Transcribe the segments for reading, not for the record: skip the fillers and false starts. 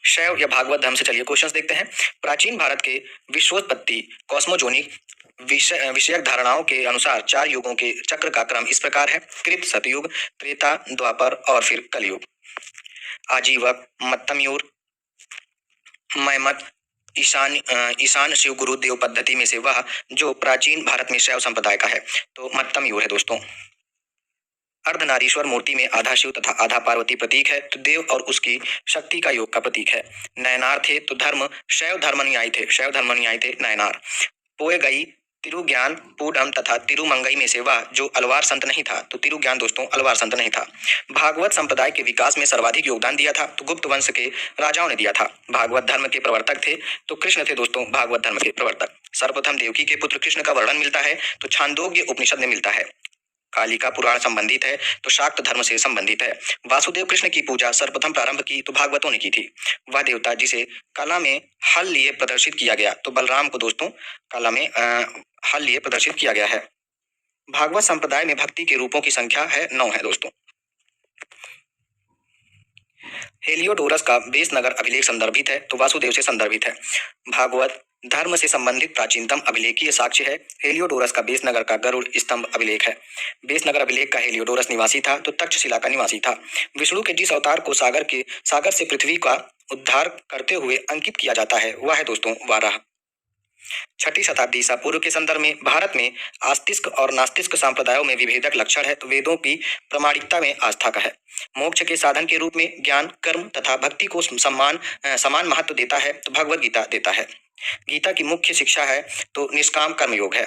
शैव या भागवत धर्म से चलिए क्वेश्चंस देखते हैं। प्राचीन भारत के विश्वोत्पत्ति कॉस्मोजोनिक विषयक धारणाओं के अनुसार 4 युगों के चक्र का क्रम इस प्रकार है: कृत, सतयुग, त्रेता, द्वापर और फिर कलयुग। आजीवक, मत्तमयूर, मैमत, ईशान शिव गुरु देव पद्धति में से वह जो प्राचीन भारत में शैव संप्रदाय का है तो मत्तमयूर है दोस्तों। अर्धनारीश्वर मूर्ति में आधा शिव तथा आधा पार्वती प्रतीक है तो देव और उसकी शक्ति का योग का प्रतीक है। नयनार थे तो शैव धर्मानुयायी थे नयनार। पोएगई, तिरुज्ञान, पूडम तथा तिरुमंगई में से वह जो अलवार संत नहीं था तो तिरुज्ञान दोस्तों अलवार संत नहीं था। भागवत संप्रदाय के विकास में सर्वाधिक योगदान दिया था तो गुप्त वंश के राजाओं ने दिया था। भागवत धर्म के प्रवर्तक थे तो कृष्ण थे दोस्तों भागवत धर्म के प्रवर्तक। सर्वप्रथम देवकी के पुत्र कृष्ण का वर्णन मिलता है तो छांदोग्य उपनिषद में मिलता है। कालिका पुराण संबंधित है तो शाक्त धर्म से संबंधित है। वासुदेव कृष्ण की पूजा सर्वप्रथम प्रारंभ की तो भागवतों ने की थी। वह देवता जिसे कला में हल लिए प्रदर्शित किया गया तो बलराम को दोस्तों कला में हल लिए प्रदर्शित किया गया है। भागवत संप्रदाय में भक्ति के रूपों की संख्या है 9 है दोस्तों। हेलियोडोरस का बेस नगर अभिलेख संदर्भित है तो वासुदेव से संदर्भित है। भागवत धर्म से संबंधित प्राचीनतम अभिलेखीय साक्ष्य है हेलियोडोरस का बेस नगर का गरुड़ स्तंभ अभिलेख है। बेस नगर अभिलेख का हेलियोडोरस निवासी था तो तक्षशिला का निवासी था। विष्णु के जिस अवतार को सागर से पृथ्वी का उद्धार करते हुए अंकित किया जाता है वह है दोस्तों वाराह। 6ठी शताब्दी ईसा पूर्व के संदर्भ में भारत में आस्तिक और नास्तिक संप्रदायों में विभेदक लक्षण है तो वेदों की प्रामाणिकता में आस्था का है। मोक्ष के साधन के रूप में ज्ञान, कर्म तथा भक्ति को समान महत्व देता है तो भगवत गीता देता है। गीता की मुख्य शिक्षा है तो निष्काम कर्मयोग है।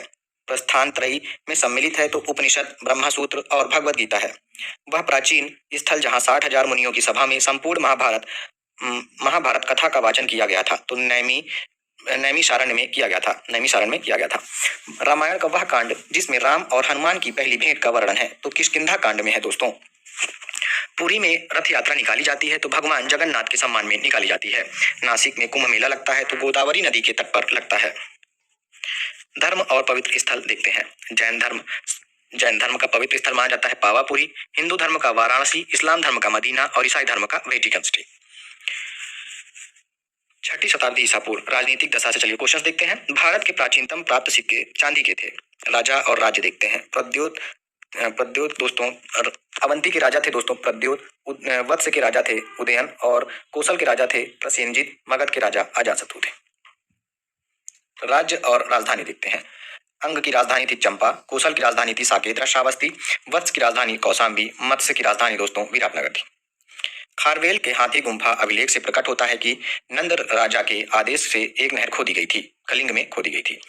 प्रस्थान त्रयी में सम्मिलित है तो उपनिषद, ब्रह्मसूत्र और भगवत गीता है। वह प्राचीन स्थल जहाँ 60,000 मुनियों की सभा में संपूर्ण महाभारत कथा का वाचन किया गया था तो नैमिषारण्य में किया गया था। रामायण का वह कांड जिसमें राम और हनुमान की पहली भेंट का वर्णन है तो किष्किंधा कांड में है दोस्तों। पुरी में रथ यात्रा निकाली जाती है तो भगवान जगन्नाथ के सम्मान में निकाली जाती है। नासिक में कुंभ मेला लगता है तो गोदावरी नदी के तट पर लगता है। धर्म और पवित्र स्थल देखते हैं। जैन धर्म का पवित्र स्थल माना जाता है पावापुरी, हिंदू धर्म का वाराणसी, इस्लाम धर्म का मदीना और ईसाई धर्म का वेटिकन सिटी। 6ठी शताब्दी ईसा पूर्व राजनीतिक दशा से चलिए क्वेश्चंस देखते हैं। भारत के प्राचीनतम प्राप्त सिक्के चांदी के थे। राजा और राज्य देखते हैं। प्रद्योत दोस्तों अवंती के राजा थे दोस्तों प्रद्योत, वत्स के राजा थे उदयन और कौशल के राजा थे प्रसेनजित, मगध के राजा अजातशत्रु थे। राज्य और राजधानी देखते हैं। अंग की राजधानी थी चंपा, कौशल की राजधानी थी साकेत श्रावस्ती, वत्स की राजधानी कौशाम्बी, मत्स्य की राजधानी दोस्तों विराटनगर थी। खारवेल के हाथी गुम्फा अभिलेख से प्रकट होता है कि नंद राजा के आदेश से एक नहर खोदी गई थी, कलिंग में खोदी गई थी।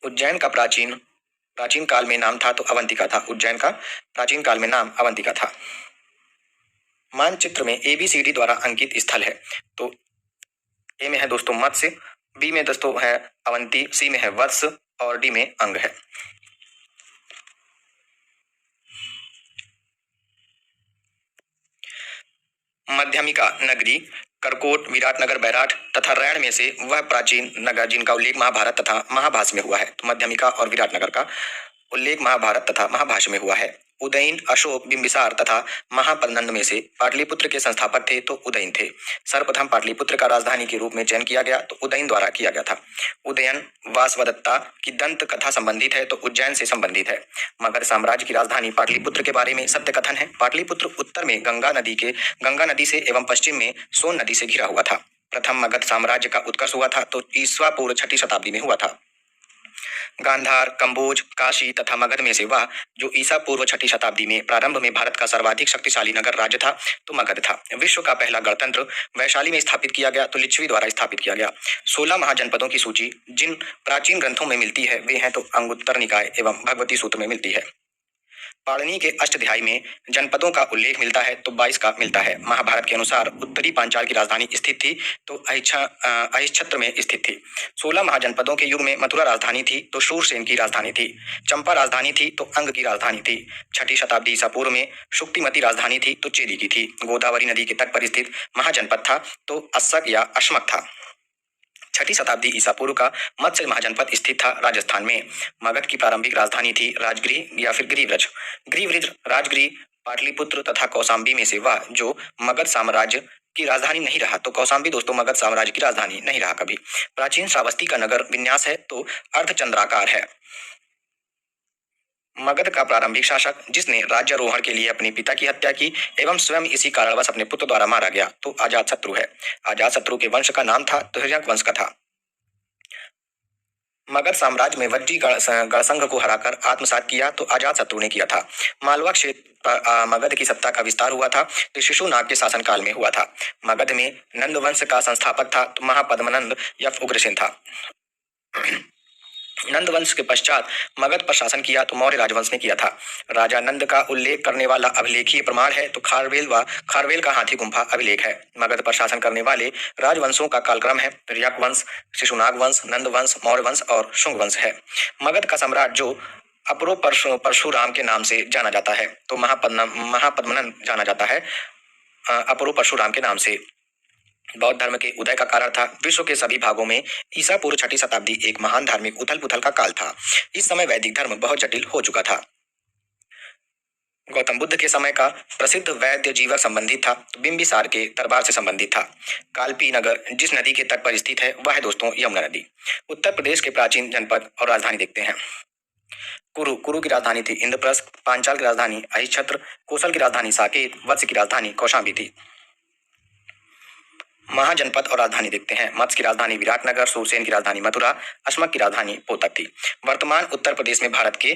उज्जैन का प्राचीन काल में नाम था तो अवंतिका था। उज्जैन का प्राचीन काल में नाम अवंतिका था। मानचित्र में ABCD द्वारा अंकित स्थल है तो ए में है दोस्तों मत्स्य, बी में दोस्तों है अवंती, सी में है वत्स और डी में अंग है। मध्यमिका नगरी, करकोट, विराटनगर, बैराठ तथा रैण में से वह प्राचीन नगर जिनका उल्लेख महाभारत तथा महाभाष्य में हुआ है तो मध्यमिका और विराटनगर का उल्लेख महाभारत तथा महाभाष्य में हुआ है। उदयन, अशोक, बिंबिसार तथा महापन्नन में से पाटलिपुत्र के संस्थापक थे तो उदयन थे। सर्वप्रथम पाटलिपुत्र का राजधानी के रूप में चयन किया गया तो उदयन द्वारा किया गया था। उदयन वासवदत्ता की दंत कथा संबंधित है तो उज्जैन से संबंधित है। मगध साम्राज्य की राजधानी पाटलिपुत्र के बारे में सत्य कथन है। पाटलिपुत्र उत्तर में गंगा नदी से एवं पश्चिम में सोन नदी से घिरा हुआ था। प्रथम मगध साम्राज्य का उत्कर्ष हुआ था तो ईसा पूर्व 6ठी शताब्दी में हुआ था। गांधार, कंबोज, काशी तथा मगध में से वह जो ईसा पूर्व 6ठी शताब्दी में प्रारंभ में भारत का सर्वाधिक शक्तिशाली नगर राज्य था तो मगध था। विश्व का पहला गणतंत्र वैशाली में स्थापित किया गया तो लिच्छवी द्वारा स्थापित किया गया। 16 महाजनपदों की सूची जिन प्राचीन ग्रंथों में मिलती है वे हैं तो अंगुत्तर निकाय एवं भगवती सूत्र में मिलती है। पाणिनि के अष्टाध्यायी में जनपदों का उल्लेख मिलता है तो 22 का मिलता है। महाभारत के अनुसार उत्तरी पांचाल की राजधानी स्थित थी तो अहिच्छत्र में स्थित थी। 16 महाजनपदों के युग में मथुरा राजधानी थी तो शूरसेन की राजधानी थी। चंपा राजधानी थी तो अंग की राजधानी थी। 6ठी शताब्दी ईसा पूर्व में शुक्तिमती राजधानी थी तो चेदी की थी। गोदावरी नदी के तट पर स्थित महाजनपद था तो अस्सक या अश्मक था। 6ठी शताब्दी ईसा पूर्व का मत्स्य महाजनपद स्थित था राजस्थान में। मगध की प्रारंभिक राजधानी थी राजगृह या फिर ग्रीव्रज। ग्रीव्रज, राजगृह, पाटलिपुत्र तथा कौशाम्बी में से वह जो मगध साम्राज्य की राजधानी नहीं रहा तो कौशाम्बी दोस्तों मगध साम्राज्य की राजधानी नहीं रहा कभी। प्राचीन श्रावस्ती का नगर विन्यास है तो अर्धचंद्राकार है। मगध का प्रारंभिक शासक जिसने राज्यारोहण के लिए अपने पिता की हत्या की एवं स्वयं इसी कारणवश अपने पुत्र द्वारा मारा गया तो अजातशत्रु है। अजातशत्रु के वंश का नाम था तो हिरण्यक वंश का था। मगध साम्राज्य में वज्जी गणसंघ को हराकर आत्मसात किया तो अजातशत्रु ने किया था। मालवा क्षेत्र पर मगध की सत्ता का विस्तार हुआ था तो शिशुनाग के शासनकाल में हुआ था। मगध में नंद वंश का संस्थापक था तो महापद्मनंद या उग्रसेन था। नंद वंश के पश्चात मगध पर शासन किया तो मौर्य राजवंश ने किया था। राजा नंद का उल्लेख करने वाला अभिलेखीय प्रमाण है तो खारवेल का हाथी गुम्फा अभिलेख है। मगध पर शासन करने वाले राजवंशों का कालक्रम है रियक वंश, शिशुनाग वंश, नंद वंश, मौर्य वंश और शुंग वंश है। मगध का सम्राट जो अपरो परशुराम के नाम से जाना जाता है तो महापद्मनंद जाना जाता है अपरो परशुराम के नाम से। बौद्ध धर्म के उदय का कारण था। विश्व के सभी भागों में ईसा पूर्व 6ठी शताब्दी एक महान धार्मिक उथल पुथल का काल था। इस समय वैदिक धर्म बहुत जटिल हो चुका था। गौतम बुद्ध के समय का प्रसिद्ध वैद्य जीवक संबंधित था तो बिंबिसार के दरबार से संबंधित था। कालपी नगर जिस नदी के तट पर स्थित है वह है दोस्तों यमुना नदी। उत्तर प्रदेश के प्राचीन जनपद और राजधानी देखते हैं। कुरु की राजधानी थी इंद्रप्रस्थ, पांचाल की राजधानी अहिच्छत्र, कोसल की राजधानी साकेत, वत्स की राजधानी कौशाम्बी थी। महाजनपद और राजधानी देखते हैं। मत्स्य की राजधानी विराटनगर, सूरसेन की राजधानी मथुरा, अश्मक की राजधानी पोतक थी। वर्तमान उत्तर प्रदेश में भारत के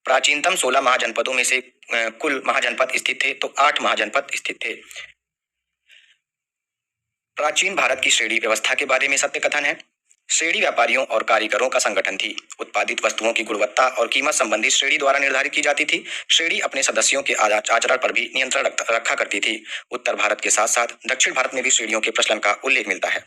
प्राचीनतम 16 महाजनपदों में से कुल महाजनपद स्थित थे तो 8 महाजनपद स्थित थे। प्राचीन भारत की श्रेणी व्यवस्था के बारे में सत्य कथन है। श्रेणी व्यापारियों और कारीगरों का संगठन थी। उत्पादित वस्तुओं की गुणवत्ता और कीमत संबंधी श्रेणी द्वारा निर्धारित की जाती थी। श्रेणी अपने सदस्यों के आचरण पर भी नियंत्रण रखा करती थी। उत्तर भारत के साथ साथ दक्षिण भारत में भी श्रेणियों के प्रचलन का उल्लेख मिलता है।